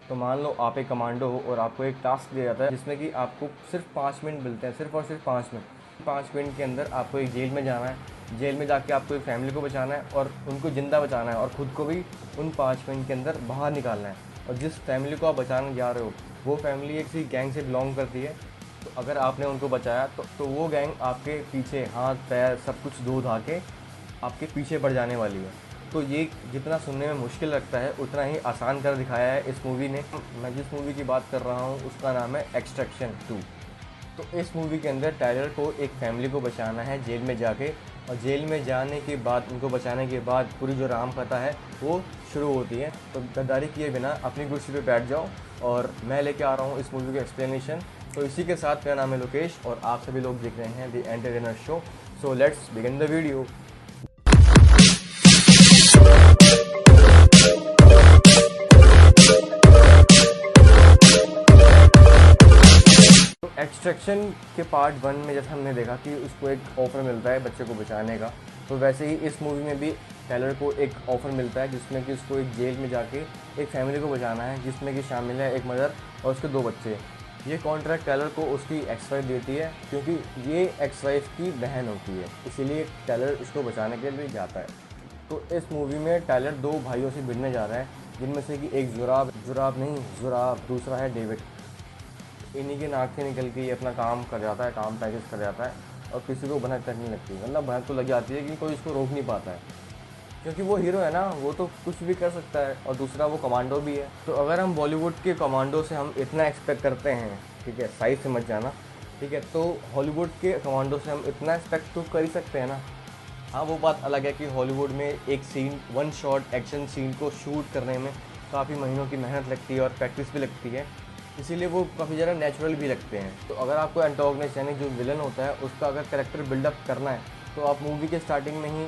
तो मान लो आप एक कमांडो हो और आपको एक टास्क दिया जाता है जिसमें कि आपको सिर्फ 5 मिनट मिलते हैं, सिर्फ और सिर्फ 5 मिनट। 5 मिनट के अंदर आपको एक जेल में जाना है, जेल में जाके आपको एक फैमिली को बचाना है और उनको ज़िंदा बचाना है और ख़ुद को भी उन 5 मिनट के अंदर बाहर निकालना है। और जिस फैमिली को आप बचाने जा रहे हो वो फैमिली एक सी गैंग से बिलोंग करती है। तो अगर आपने उनको बचाया तो वो गैंग आपके पीछे हाथ पैर सब कुछ धो धा के आपके पीछे पड़ जाने वाली है। तो ये जितना सुनने में मुश्किल लगता है उतना ही आसान कर दिखाया है इस मूवी ने। मैं जिस मूवी की बात कर रहा हूँ उसका नाम है एक्सट्रैक्शन 2। तो इस मूवी के अंदर टाइलर को एक फैमिली को बचाना है जेल में जाके, और जेल में जाने के बाद उनको बचाने के बाद पूरी जो राम कथा है वो शुरू होती है। तो गद्दारी किए बिना अपनी कुर्सी पे बैठ जाओ और मैं लेके आ रहा हूँ इस मूवी का एक्सप्लेनेशन। तो इसी के साथ मेरा नाम है लोकेश और आप सभी लोग देख रहे हैं the entertainer show. So let's begin the video. Extraction के पार्ट 1 में जैसे हमने देखा कि उसको एक ऑफ़र मिलता है बच्चे को बचाने का, तो वैसे ही इस मूवी में भी टाइलर को एक ऑफ़र मिलता है जिसमें कि उसको एक जेल में जाके एक फैमिली को बचाना है, जिसमें कि शामिल है एक मदर और उसके 2 बच्चे। ये कॉन्ट्रैक्ट टाइलर को उसकी एक्स वाइफ देती है क्योंकि ये एक्स वाइफ की बहन होती है, इसीलिए टाइलर उसको बचाने के लिए जाता है। तो इस मूवी में टाइलर 2 भाइयों से भिड़ने जा रहा है, जिनमें से कि एक जुराब, दूसरा है डेविड। इन्हीं के नाक से निकल के ये अपना काम कर जाता है, काम प्रैक्टिस कर जाता है और किसी को भनक तक नहीं लगती। मतलब भनक तो लग जाती है कि कोई इसको रोक नहीं पाता है, क्योंकि वो हीरो है ना, वो तो कुछ भी कर सकता है। और दूसरा वो कमांडो भी है। तो अगर हम बॉलीवुड के कमांडो से हम इतना एक्सपेक्ट करते हैं, ठीक है, साइज समझ जाना, ठीक है, तो हॉलीवुड के कमांडो से हम इतना एक्सपेक्ट तो कर ही सकते हैं ना। हाँ, वो बात अलग है कि हॉलीवुड में एक scene, one shot action scene को शूट करने में काफ़ी महीनों की मेहनत लगती है और प्रैक्टिस भी लगती है, इसीलिए वो काफ़ी ज़्यादा नेचुरल भी लगते हैं। तो अगर आपको एंटागोनिस्ट यानी जो विलन होता है उसका अगर कैरेक्टर बिल्डअप करना है तो आप मूवी के स्टार्टिंग में ही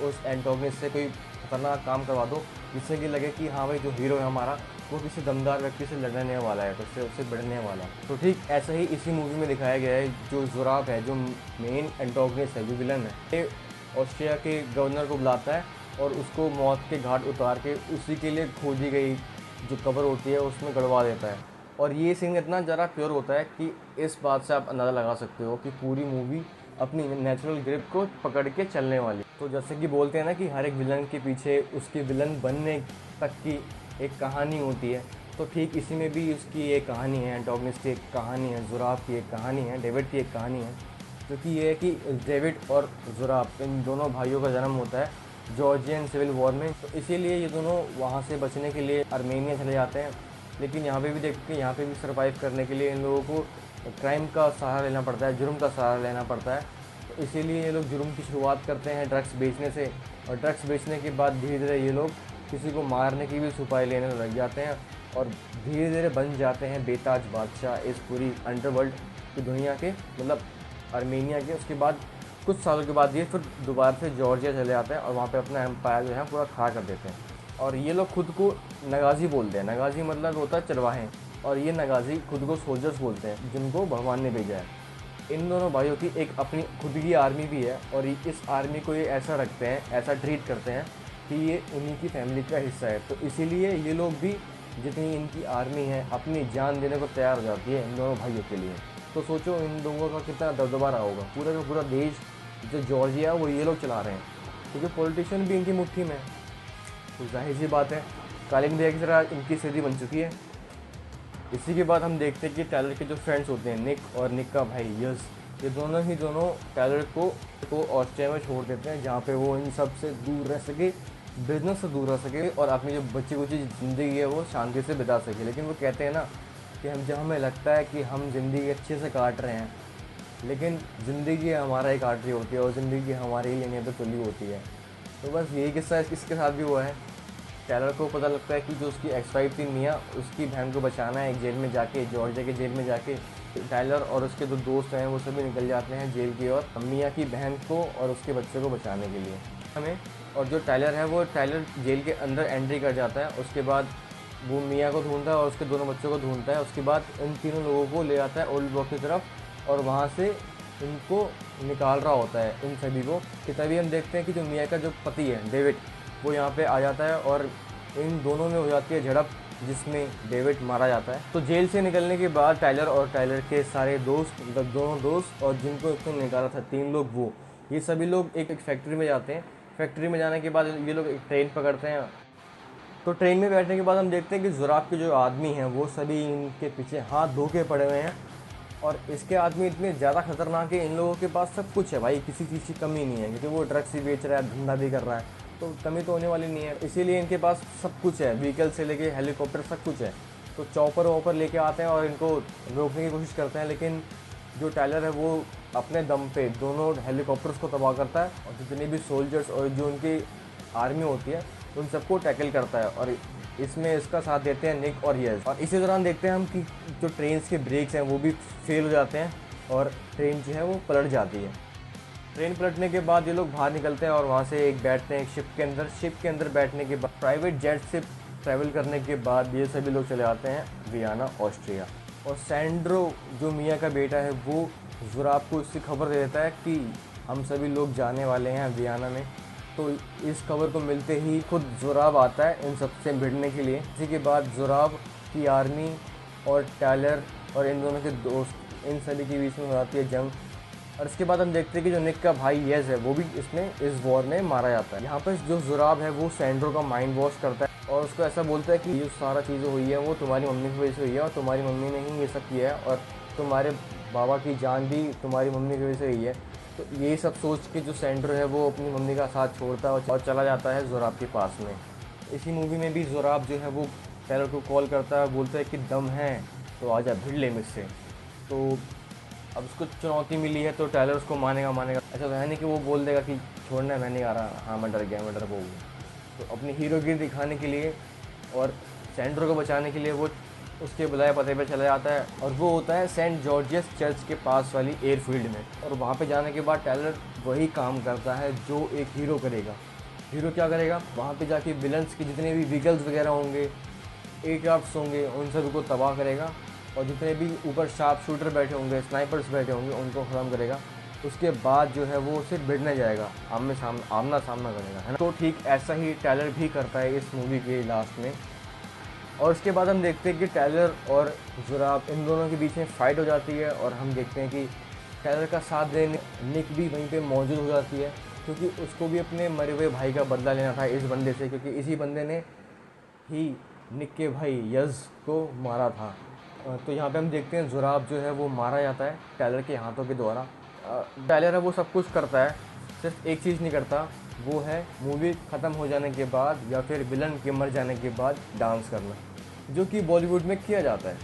उस एंटागोनिस्ट से कोई खतरनाक काम करवा दो, जिससे कि लगे कि हाँ भाई जो हीरो है हमारा वो किसी दमदार व्यक्ति से लड़ने वाला है, तो उससे बढ़ने वाला है। तो ठीक ऐसा ही इसी मूवी में दिखाया गया है। जो जुराब है, जो मेन एंटागोनिस्ट है, जो विलन है, ये ऑस्ट्रिया के गवर्नर को बुलाता है और उसको मौत के घाट उतार के उसी के लिए खोदी गई जो कब्र होती है उसमें गड़वा देता है। और ये सीन इतना ज़रा प्योर होता है कि इस बात से आप अंदाज़ा लगा सकते हो कि पूरी मूवी अपनी नेचुरल ग्रिप को पकड़ के चलने वाली। तो जैसे कि बोलते हैं ना कि हर एक विलन के पीछे उसके विलन बनने तक की एक कहानी होती है, तो ठीक इसी में भी उसकी एक कहानी है, एंटागोनिस्ट की एक कहानी है, जुराब की एक कहानी है, डेविड की एक कहानी है। जो कि ये है कि डेविड और जुराब इन दोनों भाइयों का जन्म होता है जॉर्जियन सिविल वॉर में। तो इसीलिए ये दोनों वहाँ से बचने के लिए आर्मेनिया चले जाते हैं। लेकिन यहाँ पे भी देखते हैं, यहाँ पे भी सर्वाइव करने के लिए इन लोगों को क्राइम का सहारा लेना पड़ता है, जुर्म का सहारा लेना पड़ता है। तो इसीलिए ये लोग जुर्म की शुरुआत करते हैं ड्रग्स बेचने से, और ड्रग्स बेचने के बाद धीरे धीरे ये लोग किसी को मारने की भी छुपाई लेने लग जाते हैं और धीरे धीरे बन जाते हैं बेताज बादशाह इस पूरी अंडरवर्ल्ड की दुनिया के, मतलब आर्मेनिया के। उसके बाद कुछ सालों के बाद ये फिर दोबारा से जॉर्जिया चले जाते हैं और वहाँ पे अपना एम्पायर जो है पूरा खड़ा कर देते हैं। और ये लोग खुद को नगाज़ी बोलते हैं। नगाज़ी मतलब होता है चरवाहे, और ये नगाज़ी खुद को सोल्जर्स बोलते हैं जिनको भगवान ने भेजा है। इन दोनों भाइयों की एक अपनी खुद की आर्मी भी है और इस आर्मी को ये ऐसा रखते हैं, ऐसा ट्रीट करते हैं कि ये उन्हीं की फैमिली का हिस्सा है। तो इसीलिए ये लोग भी, जितनी इनकी आर्मी है, अपनी जान देने को तैयार हो जाती है इन दोनों भाइयों के लिए। तो सोचो इन लोगों का कितना दबदबा रहा होगा। पूरा का पूरा देश जो जॉर्जिया है वो ये लोग चला रहे हैं, क्योंकि पॉलिटिशियन भी इनकी मुट्ठी में है। तो जाहिर सी बात है कालिंग की तरह इनकी स्थिति बन चुकी है। इसी के बाद हम देखते हैं कि टाइलर के जो फ्रेंड्स होते हैं, निक और निक का भाई यस, ये दोनों टाइलर को ऑस्ट्रिया में छोड़ देते हैं, जहाँ पे वो इन सब से दूर रह सके, बिजनेस से दूर रह सके और अपनी जो बच्ची कुची ज़िंदगी है वो शांति से बिता सके। लेकिन वो कहते हैं ना कि जब हमें लगता है कि हम ज़िंदगी अच्छे से काट रहे हैं, लेकिन ज़िंदगी हमारा ही काट रही होती है और ज़िंदगी हमारे ही लेने पर चली होती है। तो बस यही किस्सा इसके साथ भी हुआ है। टाइलर को पता लगता है कि जो उसकी एक्स वाइफ थी मिया, उसकी बहन को बचाना है एक जेल में जाके, जॉर्जिया के जेल में जाके। टाइलर और उसके जो दोस्त हैं वो सभी निकल जाते हैं जेल की ओर मिया की बहन को और उसके बच्चे को बचाने के लिए हमें। और जो टाइलर है वो टाइलर जेल के अंदर एंट्री कर जाता है। उसके बाद वो मिया को ढूंढता है और उसके दोनों बच्चों को ढूंढता है। उसके बाद इन तीनों लोगों को ले आता है ओल्ड ब्लॉक की तरफ और वहाँ से इनको निकाल रहा होता है इन सभी को। कि तभी हम देखते हैं कि जो मिया का जो पति है डेविड, वो यहाँ पे आ जाता है और इन दोनों में हो जाती है झड़प। जिसमें डेविड मारा जाता है। तो जेल से निकलने के बाद टाइलर और टाइलर के सारे दोस्त, मतलब दोनों दोस्त और जिनको उसने निकाला था 3 लोग, वो ये सभी लोग एक फैक्ट्री में जाते हैं। फैक्ट्री में जाने के बाद ये लोग एक ट्रेन पकड़ते हैं। तो ट्रेन में बैठने के बाद हम देखते हैं कि ज़ुराब के जो आदमी हैं वो सभी इनके पीछे हाथ धो के पड़े हुए हैं। और इसके आदमी इतने ज़्यादा खतरनाक है, इन लोगों के पास सब कुछ है भाई, किसी चीज़ की कमी नहीं है, क्योंकि वो ड्रग्स भी बेच रहा है, धंधा भी कर रहा है, तो कमी तो होने वाली नहीं है। इसीलिए इनके पास सब कुछ है, व्हीकल से लेके हेलीकॉप्टर सब कुछ है। तो चॉपर वॉपर लेके आते हैं और इनको रोकने की कोशिश करते हैं, लेकिन जो टाइलर है वो अपने दम पे दोनों हेलीकॉप्टर्स को तबाह करता है और जितने भी सोल्जर्स और जो उनकी आर्मी होती है उन सबको टैकल करता है। और इसमें इसका साथ देते हैं निक और यस। और इसी दौरान देखते हैं हम कि जो ट्रेन के ब्रेक्स हैं वो भी फेल हो जाते हैं और ट्रेन जो है वो पलट जाती है। ट्रेन पलटने के बाद ये लोग बाहर निकलते हैं और वहाँ से एक बैठते हैं एक शिप के अंदर। शिप के अंदर बैठने के बाद प्राइवेट जेट से ट्रैवल करने के बाद ये सभी लोग चले आते हैं वियना, ऑस्ट्रिया। और सैंड्रो जो मियाँ का बेटा है वो ज़ुराब को इससे खबर दे देता है कि हम सभी लोग जाने वाले हैं वियना में। तो इस खबर को मिलते ही खुद ज़ुराब आता है इन सबसे भिड़ने के लिए। इसी के बाद ज़ुराब की आर्मी और टाइलर और इन दोनों के दोस्त, इन सभी के बीच में हो जाती है जंग। और इसके बाद हम देखते हैं कि जो निक का भाई येस है वो भी इसमें इस वॉर में मारा जाता है। यहाँ पर जो ज़ुराब है वो सैंड्रो का माइंड वॉश करता है और उसको ऐसा बोलता है कि ये सारा चीज़ें हुई है वो तुम्हारी मम्मी की वजह से हुई है और तुम्हारी मम्मी ने ही ये सब किया है और तुम्हारे बाबा की जान भी तुम्हारी मम्मी की वजह से हुई है। तो यही सब सोच के जो सैंड्रो है वो अपनी मम्मी का साथ छोड़ता है और चला जाता है ज़ुराब के पास में। इसी मूवी में भी ज़ुराब जो है वो टाइलर को कॉल करता है, बोलता है कि दम है तो आजा भिड़ ले मुझसे। तो अब उसको चुनौती मिली है तो टाइलर उसको मानेगा। ऐसा तो है नहीं कि वो बोल देगा कि छोड़ना है, मैं नहीं आ रहा, हाँ मैं डर गया, मैं डरपोक हूँ। तो अपनी हीरोगिरी दिखाने के लिए और सैंड्रो को बचाने के लिए वो उसके बुलाए पते पे चला जाता है और वो होता है सेंट जॉर्जियस चर्च के पास वाली एयरफील्ड में। और वहाँ पे जाने के बाद टाइलर वही काम करता है जो एक हीरो करेगा। हीरो क्या करेगा, वहाँ पे जाके विलन्स के जितने भी व्हीकल्स वगैरह होंगे, एयरक्राफ्ट्स होंगे, उन सभी को तबाह करेगा और जितने भी ऊपर शार्प शूटर बैठे होंगे, स्नाइपर्स बैठे होंगे, उनको ख़त्म करेगा। उसके बाद जो है वो सिर्फ भिड़ने जाएगा, आमना सामना करेगा, है ना। तो ठीक ऐसा ही टाइलर भी करता है इस मूवी के लास्ट में। और उसके बाद हम देखते हैं कि टाइलर और ज़ुराब इन दोनों के बीच में फ़ाइट हो जाती है और हम देखते हैं कि टाइलर का साथ देने निक भी वहीं पे मौजूद हो जाती है, क्योंकि उसको भी अपने मरे हुए भाई का बदला लेना था इस बंदे से, क्योंकि इसी बंदे ने ही निक के भाई यज़ को मारा था। तो यहाँ पे हम देखते हैं ज़ुराब जो है वो मारा जाता है टाइलर के हाथों के द्वारा। टाइलर है वो सब कुछ करता है, सिर्फ एक चीज़ नहीं करता, वो है मूवी ख़त्म हो जाने के बाद या फिर विलन के मर जाने के बाद डांस करना, जो कि बॉलीवुड में किया जाता है।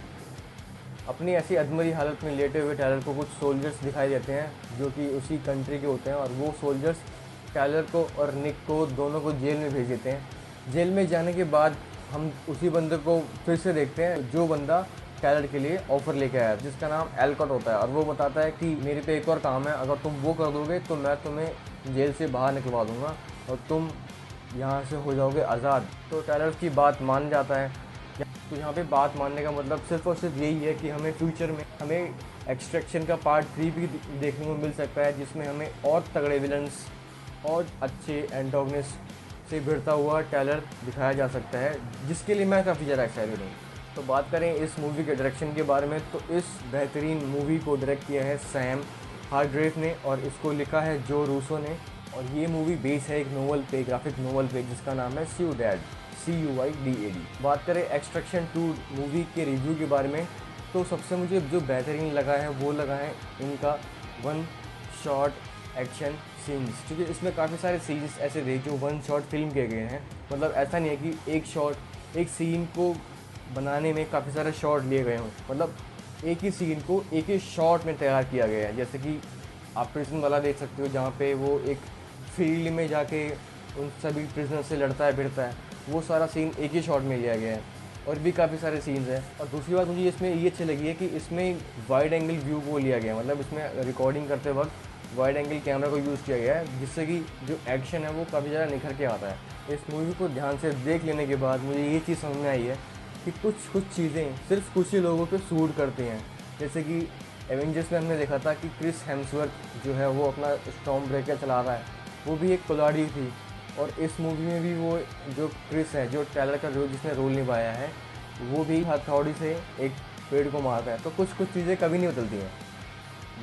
अपनी ऐसी अधमरी हालत में लेटे हुए टाइलर को कुछ सोल्जर्स दिखाई देते हैं जो कि उसी कंट्री के होते हैं और वो सोल्जर्स टाइलर को और निक को दोनों को जेल में भेज देते हैं। जेल में जाने के बाद हम उसी बंदे को फिर से देखते हैं जो बंदा टाइलर के लिए ऑफ़र लेके आया, जिसका नाम एलकॉट होता है। और वो बताता है कि मेरे पे एक और काम है, अगर तुम वो कर दोगे तो मैं तुम्हें जेल से बाहर निकलवा दूँगा और तुम यहाँ से हो जाओगे आज़ाद। तो टाइलर की बात मान जाता है। तो यहाँ पे बात मानने का मतलब सिर्फ और सिर्फ यही है कि हमें फ्यूचर में हमें एक्सट्रैक्शन का पार्ट 3 भी देखने को मिल सकता है, जिसमें हमें और तगड़े विलन्स और अच्छे एंटागनिस्ट से भिड़ता हुआ टाइलर दिखाया जा सकता है, जिसके लिए मैं काफ़ी ज़्यादा एक्साइटेड हूँ। तो बात करें इस मूवी के डायरेक्शन के बारे में, तो इस बेहतरीन मूवी को डायरेक्ट किया है सैम हार्ग्रेव ने और इसको लिखा है जो रूसो ने। और ये मूवी बेस है एक नोवेल पे, ग्राफिक नोवेल पे, जिसका नाम है CUIDAD, CUIDAD। बात करें एक्सट्रैक्शन 2 मूवी के रिव्यू के बारे में, तो सबसे मुझे जो बेहतरीन लगा है वो लगा है इनका वन शॉट एक्शन सीन्स, क्योंकि इसमें काफ़ी सारे सीन्स ऐसे थे जो वन शॉट फिल्म किए गए हैं। मतलब ऐसा नहीं है कि एक सीन को बनाने में काफ़ी सारे शॉट लिए गए हों, मतलब एक ही सीन को एक ही शॉट में तैयार किया गया है। जैसे कि आप प्रिजन वाला देख सकते हो, जहाँ पे वो एक फील्ड में जाके उन सभी प्रिजनर से लड़ता है भिड़ता है, वो सारा सीन एक ही शॉट में लिया गया है। और भी काफ़ी सारे सीन्स हैं। और दूसरी बात मुझे इसमें ये अच्छी लगी है कि इसमें वाइड एंगल व्यू को लिया गया है, मतलब इसमें रिकॉर्डिंग करते वक्त वाइड एंगल कैमरा को यूज़ किया गया है, जिससे कि जो एक्शन है वो काफ़ी ज़्यादा निखर के आता है। इस मूवी को ध्यान से देख लेने के बाद मुझे ये चीज़ समझ में आई है कि कुछ चीज़ें सिर्फ कुछ ही लोगों पे सूट करती हैं। जैसे कि एवेंजर्स में हमने देखा था कि क्रिस हेम्सवर्थ जो है वो अपना स्टॉर्म ब्रेकर चला रहा है, वो भी एक कुल्हाड़ी थी। और इस मूवी में भी वो जो क्रिस है, जो टाइलर का जिसने रोल निभाया है, वो भी हथौड़ी से एक पेड़ को मारता है। तो कुछ कुछ चीज़ें कभी नहीं बदलती हैं,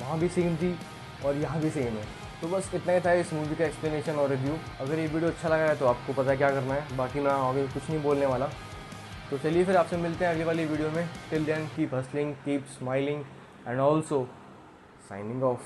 वहाँ भी सेम थी और यहाँ भी सेम है। तो बस इतना ही था इस मूवी का एक्सप्लेनेशन और रिव्यू। अगर ये वीडियो अच्छा लगा है तो आपको पता है क्या करना है, बाकी मैं आगे कुछ नहीं बोलने वाला। तो चलिए फिर आपसे मिलते हैं अगली वाली वीडियो में। Till then keep hustling, keep smiling and also signing of.